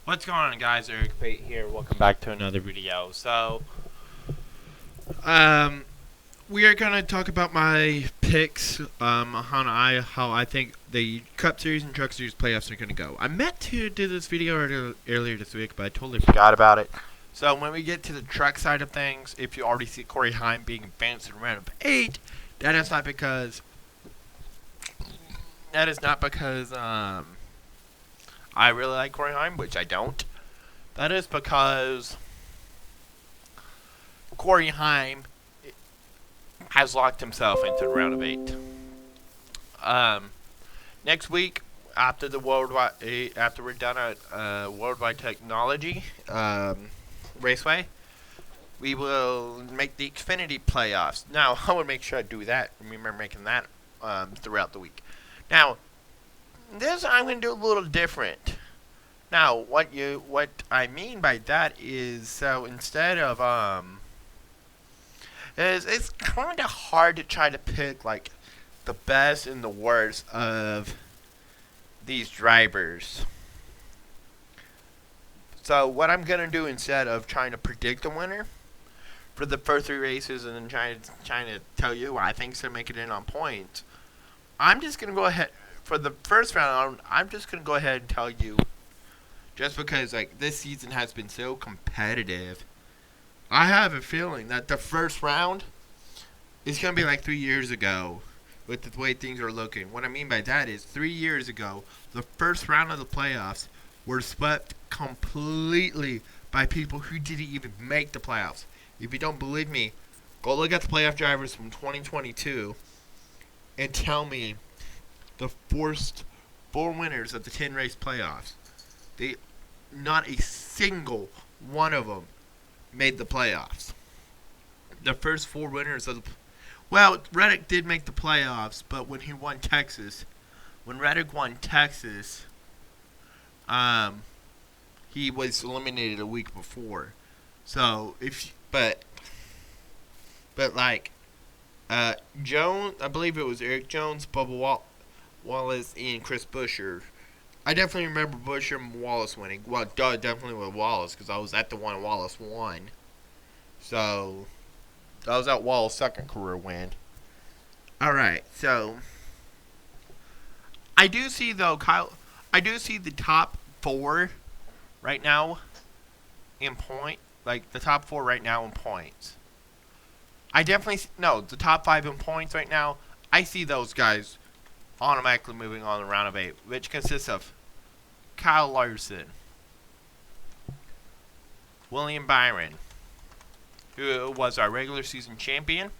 What's going on, guys? Eric Pate here. Welcome back to another video. Um, we are gonna talk about my picks on how I think the Cup Series and Truck Series playoffs are gonna go. I meant to do this video earlier this week, but I totally forgot about it. So when we get to the truck side of things, if you already see Corey Heim being advanced in round of 8, that is not because I really like Corey Heim, which I don't. That is because Corey Heim has locked himself into the round of 8. Um, Next week, after we're done at Worldwide Technology Raceway, we will make the Xfinity playoffs. Now, I would make sure I do that. Remember making that throughout the week. Now, this I'm going to do a little different. Now, what I mean by that is, so instead of it's kind of hard to try to pick like the best and the worst of these drivers. So what I'm gonna do, instead of trying to predict the winner for the first 3 races and then trying to tell you who I think's gonna make it in on points, I'm just gonna go ahead for the first round. I'm just gonna go ahead and tell you, just because like this season has been so competitive, I have a feeling that the first round is going to be like 3 years ago with the way things are looking. What I mean by that is 3 years ago, the first round of the playoffs were swept completely by people who didn't even make the playoffs. If you don't believe me, go look at the playoff drivers from 2022 and tell me the first 4 winners of the 10-race playoffs. Not a single one of them made the playoffs. The first 4 winners of the... Well, Reddick did make the playoffs, but when Reddick won Texas, he was eliminated a week before. So, Jones, I believe it was Eric Jones, Bubba Wallace, and Chris Buescher. I definitely remember Buescher and Wallace winning. Well, definitely with Wallace, because I was at the one Wallace won. So, that was at Wallace's second career win. Alright, so I do see the top 4 right now in the top 4 right now in points. The top 5 in points right now, I see those guys automatically moving on to round of 8, which consists of Kyle Larson, William Byron, who was our regular season champion,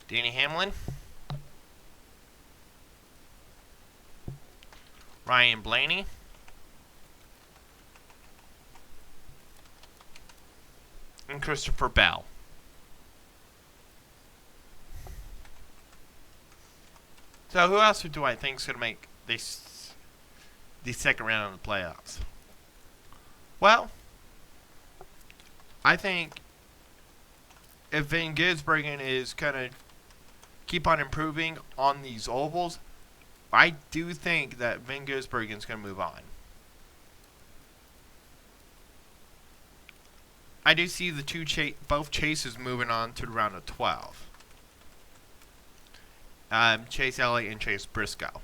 Danny Hamlin, Ryan Blaney, and Christopher Bell. So who else do I think is going to make the second round of the playoffs? Well, I think if Van Gisbergen is going to keep on improving on these ovals, I do think that Van Gisbergen is going to move on. I do see both chases moving on to the round of 12. Chase Elliott and Chase Briscoe.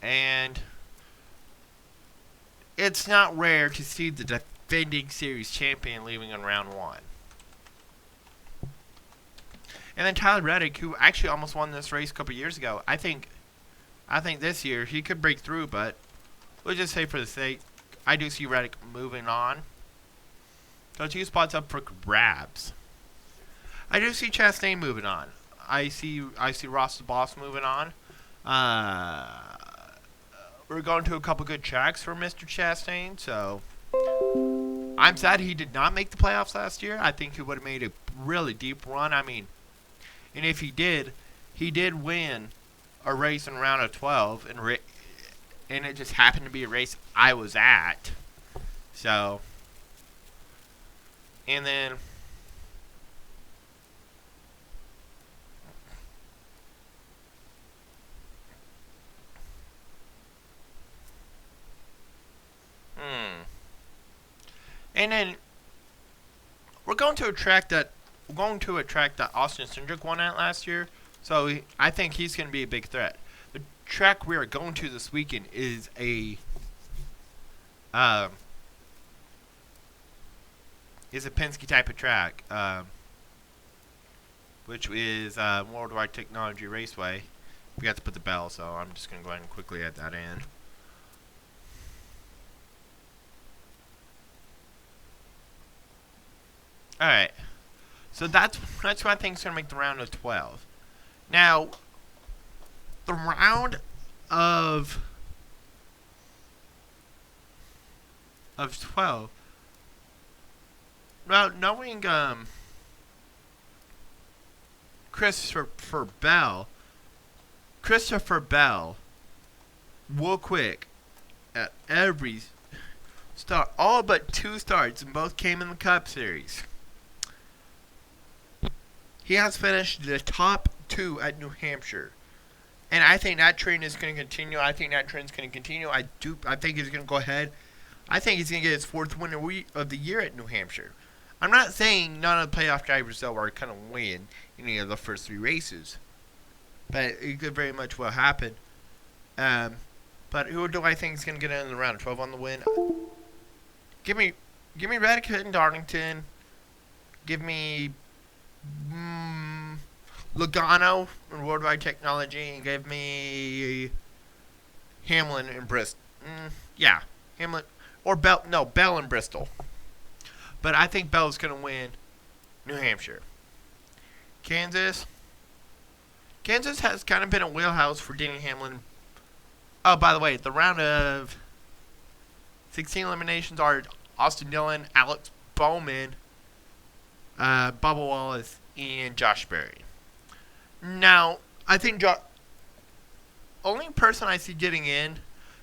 And it's not rare to see the defending series champion leaving in round 1. And then Tyler Reddick, who actually almost won this race a couple years ago, I think this year he could break through, but we'll just say for the sake, I do see Reddick moving on. So 2 spots up for grabs. I do see Chastain moving on. I see Ross the Boss moving on. We're going to a couple good tracks for Mr. Chastain, so I'm sad he did not make the playoffs last year. I think he would have made a really deep run. I mean, and if he did win a race in round of 12, and it just happened to be a race I was at. So, and then And then we're going to attract that Austin Cindric won at last year. So I think he's going to be a big threat. The track we are going to this weekend is a Penske type of track, which is Worldwide Technology Raceway. Forgot to put the bell, so I'm just going to go ahead and quickly add that in. Alright, so that's what I think is going to make the round of 12. Now, the round of 12, well, knowing Christopher Bell will quick at every start. All but 2 starts, and both came in the Cup Series. He has finished the top 2 at New Hampshire. And I think that trend is going to continue. I think he's going to go ahead. I think he's going to get his 4th win of the year at New Hampshire. I'm not saying none of the playoff drivers, though, are going to win any of the first 3 races. But it could very much well happen. But who do I think is going to get in the round of 12 on the win? Give me Reddick and Darlington. Give me Logano and Worldwide Technology, and give me Hamlin and Bristol. Hamlin or Bell. No, Bell and Bristol. But I think Bell's going to win New Hampshire. Kansas has kind of been a wheelhouse for Denny Hamlin. Oh, by the way, the round of 16 eliminations are Austin Dillon, Alex Bowman, Bubba Wallace, and Josh Berry. Now, I think only person I see getting in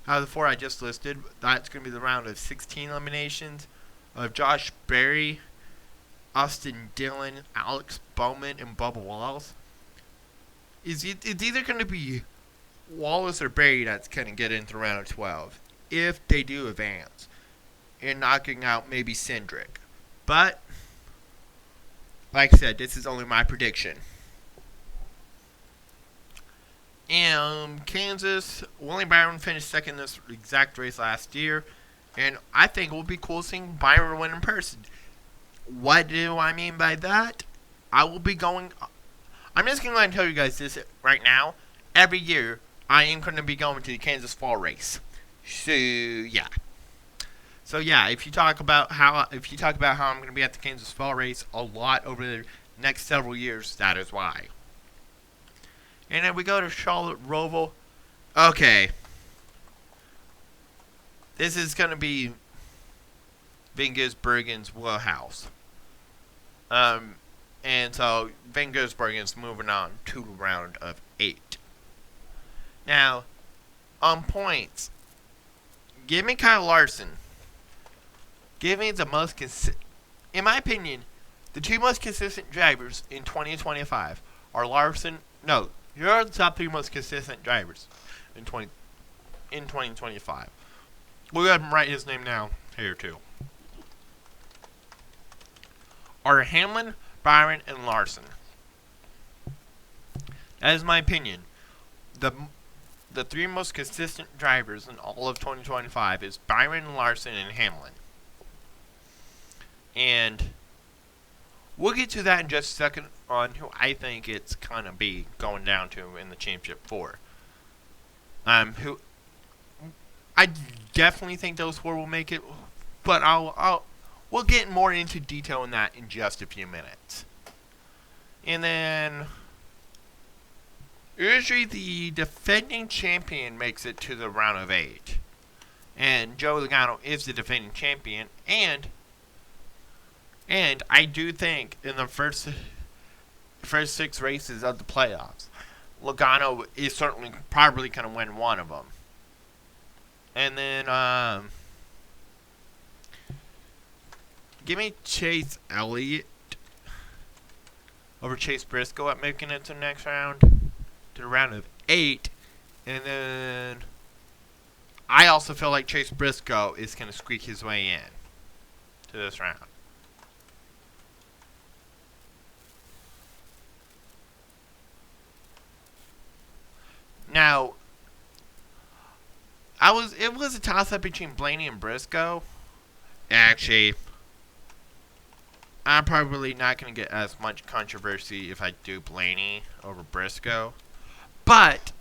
out of the 4 I just listed, that's going to be the round of 16 eliminations of Josh Berry, Austin Dillon, Alex Bowman, and Bubba Wallace. It's either going to be Wallace or Berry that's going to get into the round of 12 if they do advance, and knocking out maybe Cindric. But like I said, this is only my prediction. And Kansas, Willie Byron finished second in this exact race last year. And I think it will be cool seeing Byron win in person. What do I mean by that? I'm just going to go ahead and tell you guys this right now. Every year, I am going to be going to the Kansas Fall Race. So, yeah. If you talk about how I'm going to be at the Kansas Fall Race a lot over the next several years, that is why. And then we go to Charlotte Roval. Okay. This is going to be Van Gisbergen's wheelhouse. And so Van Gisbergen's moving on to the round of 8. Now, on points, give me Kyle Larson. Give me the most in my opinion, the 2 most consistent drivers in 2025 are Larson. No, here are the top 3 most consistent drivers in 2025. We'll go ahead and write his name now here too. Are Hamlin, Byron, and Larson. That is my opinion. The 3 most consistent drivers in all of 2025 is Byron, Larson, and Hamlin. And we'll get to that in just a second on who I think it's kind of be going down to in the championship for. Who I definitely think those 4 will make it, but we'll get more into detail on that in just a few minutes. And then usually the defending champion makes it to the round of 8. And Joe Logano is the defending champion, and I do think in the first 6 races of the playoffs, Logano is certainly probably going to win one of them. And then, give me Chase Elliott over Chase Briscoe at making it to the next round, to the round of 8. And then, I also feel like Chase Briscoe is going to squeak his way in to this round. Now, it was a toss-up between Blaney and Briscoe. Actually, I'm probably not going to get as much controversy if I do Blaney over Briscoe. But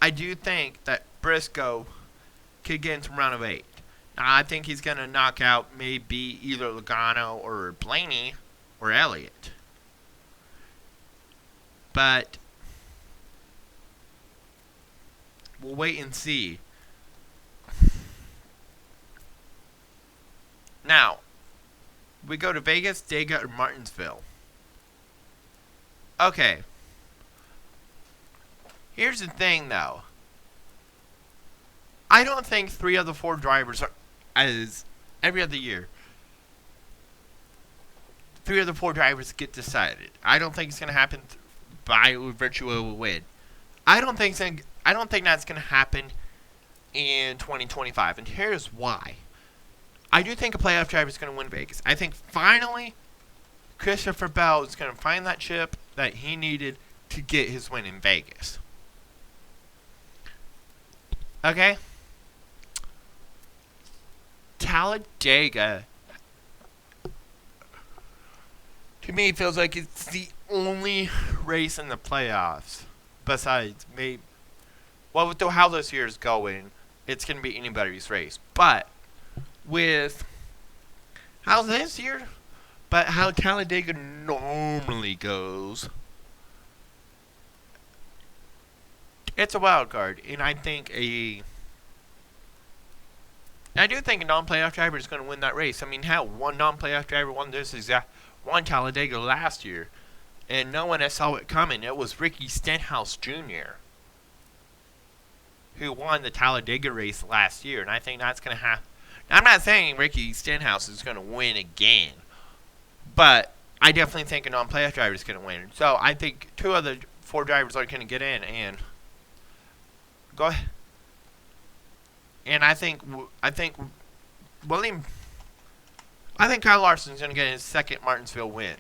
I do think that Briscoe could get into round of 8. Now, I think he's going to knock out maybe either Logano or Blaney or Elliott. But we'll wait and see. Now, we go to Vegas, Dega, or Martinsville. Okay. Here's the thing, though. I don't think 3 of the 4 drivers are, as every other year, 3 of the 4 drivers get decided. I don't think it's going to happen by virtue of a win. I don't think that's going to happen in 2025, and here's why. I do think a playoff driver is going to win Vegas. I think finally Christopher Bell is going to find that chip that he needed to get his win in Vegas. Okay? Talladega, to me, feels like it's the only race in the playoffs. Besides, maybe, well, with how this year is going, it's going to be anybody's race. But with how this year, but how Talladega normally goes, it's a wild card, and I do think a non-playoff driver is going to win that race. I mean, hell, one non-playoff driver won Talladega last year, and no one saw it coming. It was Ricky Stenhouse Jr. who won the Talladega race last year, and I think that's going to happen. I'm not saying Ricky Stenhouse is going to win again, but I definitely think a non-playoff driver is going to win. So I think 2 of the 4 drivers are going to get in and go ahead. And I think Kyle Larson's going to get his second Martinsville win.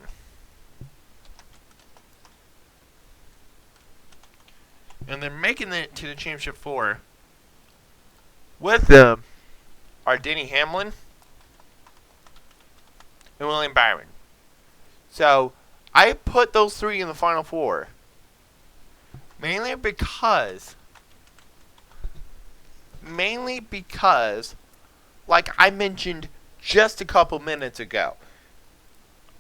And then making it to the championship 4 with them are Denny Hamlin and William Byron. So I put those 3 in the final 4 mainly because, like I mentioned just a couple minutes ago,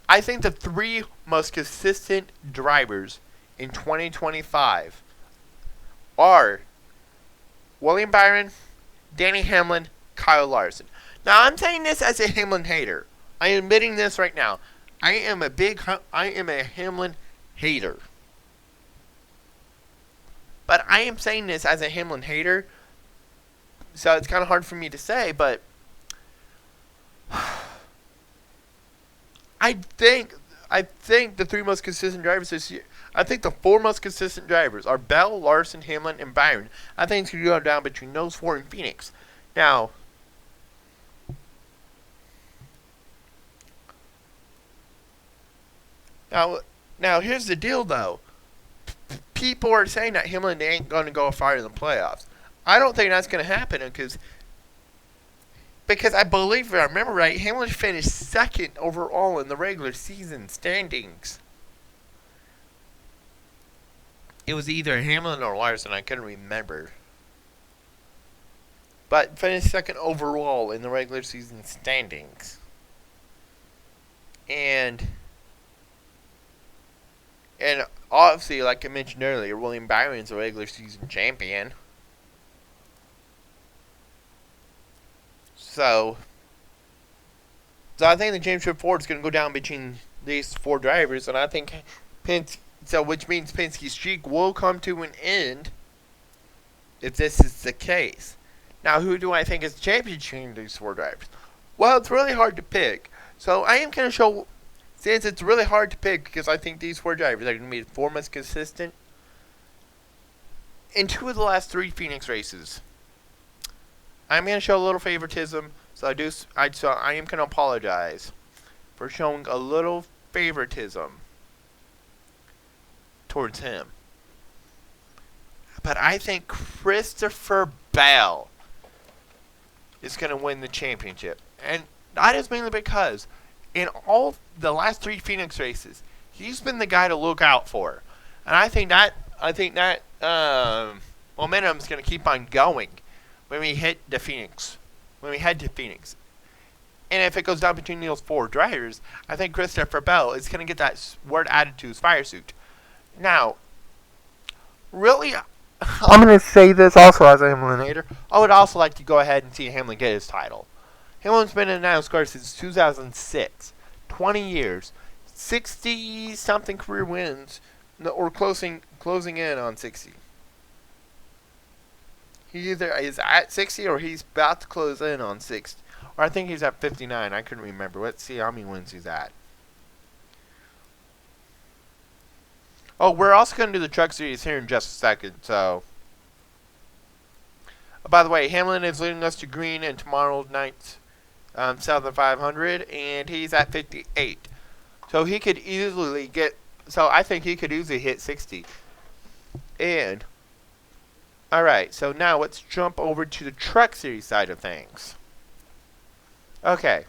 I think the 3 most consistent drivers in 2025 are William Byron, Denny Hamlin, Kyle Larson. Now, I'm saying this as a Hamlin hater. I am admitting this right now. I am a Hamlin hater. But I am saying this as a Hamlin hater, so it's kind of hard for me to say, but I think the 3 most consistent drivers this year, I think the 4 most consistent drivers are Bell, Larson, Hamlin, and Byron. I think it's going to go down between those 4 in Phoenix. Now, here's the deal, though. People are saying that Hamlin ain't going to go far in the playoffs. I don't think that's going to happen because I believe, if I remember right, Hamlin finished 2nd overall in the regular season standings. It was either Hamlin or Larson, I couldn't remember. But finished 2nd overall in the regular season standings. And obviously, like I mentioned earlier, William Byron's a regular season champion. So I think the championship 4 is going to go down between these 4 drivers, and I think which means Penske's streak will come to an end if this is the case. Now, who do I think is the champion between these 4 drivers? Well, it's really hard to pick. So I am going to show, since it's really hard to pick, because I think these 4 drivers are going to be the 4 most consistent in 2 of the last 3 Phoenix races. I'm going to show a little favoritism So I am gonna apologize for showing a little favoritism towards him. But I think Christopher Bell is gonna win the championship, and that is mainly because in all the last 3 Phoenix races, he's been the guy to look out for, and I think that momentum is gonna keep on going when we head to Phoenix. And if it goes down between those 4 drivers, I think Christopher Bell is going to get that word added to his fire suit. Now, really, I'm going to say this also as a Hamlinator. I would also like to go ahead and see Hamlin get his title. Hamlin's been in NASCAR since 2006. 20 years. 60-something career wins, or closing in on 60. He either is at 60 or he's about to close in on 60. Or I think he's at 59. I couldn't remember. Let's see how many wins he's at. Oh, we're also going to do the Truck Series here in just a second. So, by the way, Hamlin is leading us to green in tomorrow night's Southern 500, and he's at 58. So he could easily get. So I think he could easily hit 60. And all right, so now let's jump over to the Truck Series side of things. Okay.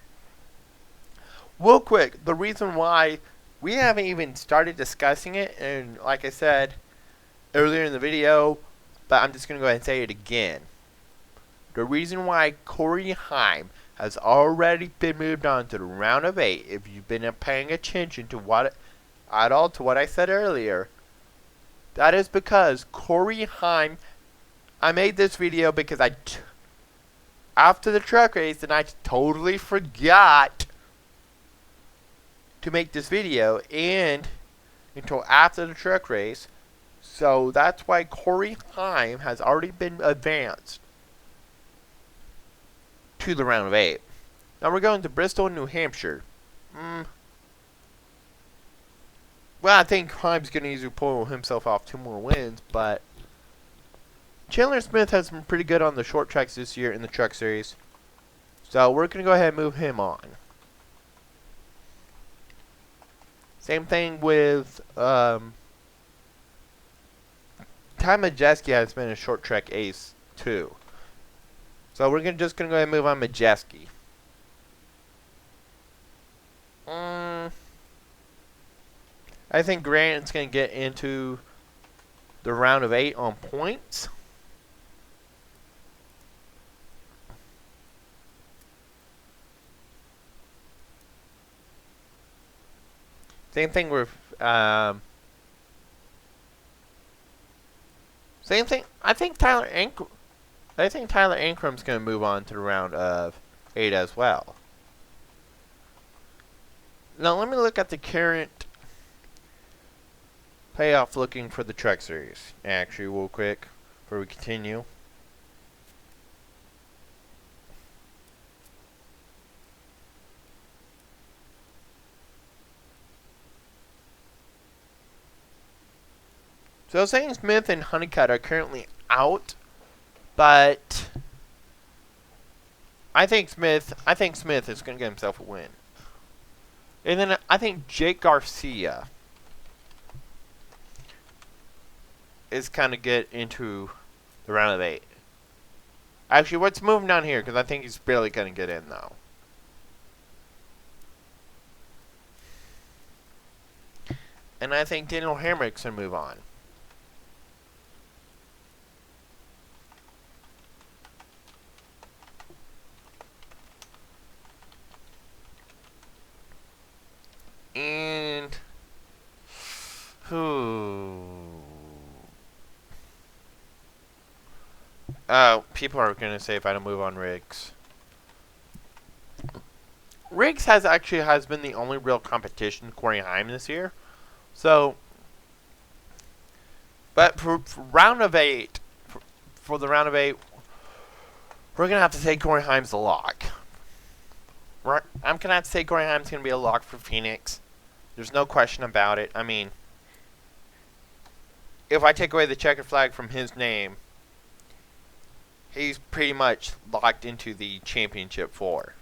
Real quick, the reason why we haven't even started discussing it, and like I said earlier in the video, but I'm just going to go ahead and say it again. The reason why Corey Heim has already been moved on to the round of 8, if you've been paying attention to what I said earlier, that is because Corey Heim, I made this video because after the truck race, and I totally forgot to make this video until after the truck race. So that's why Corey Heim has already been advanced to the round of 8. Now we're going to Bristol, New Hampshire. Well, I think Heim's going to easily pull himself off 2 more wins, but Chandler Smith has been pretty good on the short tracks this year in the Truck Series. So we're going to go ahead and move him on. Same thing with Ty Majeski has been a short track ace too. So we're just going to go ahead and move on Majeski. I think Grant's going to get into the round of 8 on points. Same thing with same thing. I think Tyler Ankram's going to move on to the round of 8 as well. Now let me look at the current payoff looking for the Truck Series. Actually, real quick before we continue. So Zane Smith and Honeycutt are currently out, but I think Smith is going to get himself a win. And then I think Jake Garcia is kind of get into the round of 8. Actually, let's move him down here because I think he's barely going to get in though. And I think Daniel Hamrick's going to move on. And people are going to say if I don't move on Riggs. Riggs has been the only real competition to Corey Heim this year. So, but for round of 8, for the round of 8, we're going to have to say Corey Heim's the lock. I'm going to have to say Corey Heim's going to be a lock for Phoenix. There's no question about it. I mean, if I take away the checkered flag from his name, he's pretty much locked into the championship 4.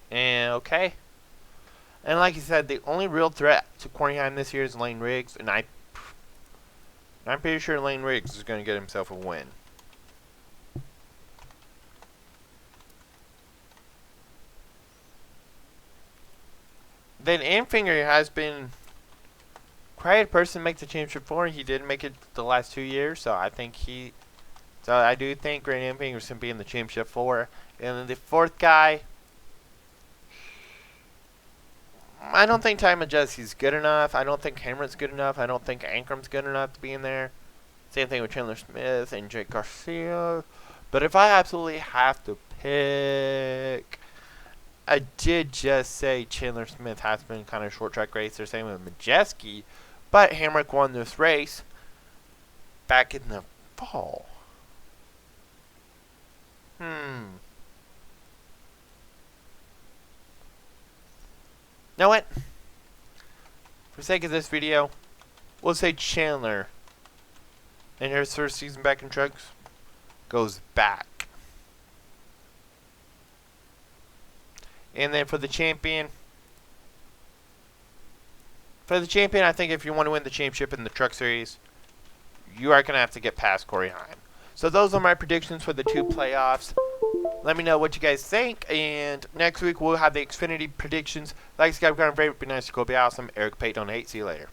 And okay. And like you said, the only real threat to Cornheim this year is Lane Riggs, and I'm pretty sure Lane Riggs is going to get himself a win. Then Anfinger has been quite a person to make the championship 4. He did make it the last 2 years, so I do think Grant Anfinger is going to be in the championship 4. And then the 4th guy, I don't think Ty Majeski's good enough. I don't think Cameron's good enough. I don't think Ankram's good enough to be in there. Same thing with Chandler Smith and Jake Garcia. But if I absolutely have to pick, I did just say Chandler Smith has been kind of a short track racer. Same with Majeski. But Hamrick won this race back in the fall. Know what? For the sake of this video, we'll say Chandler, in his first season back in trucks, goes back. And then for the champion, I think if you want to win the championship in the truck series, you are going to have to get past Corey Heim. So those are my predictions for the 2 playoffs. Let me know what you guys think, and next week we'll have the Xfinity predictions. Like, subscribe, comment, favorite, be nice, cool, be awesome. Eric Pate, don't hate. See you later.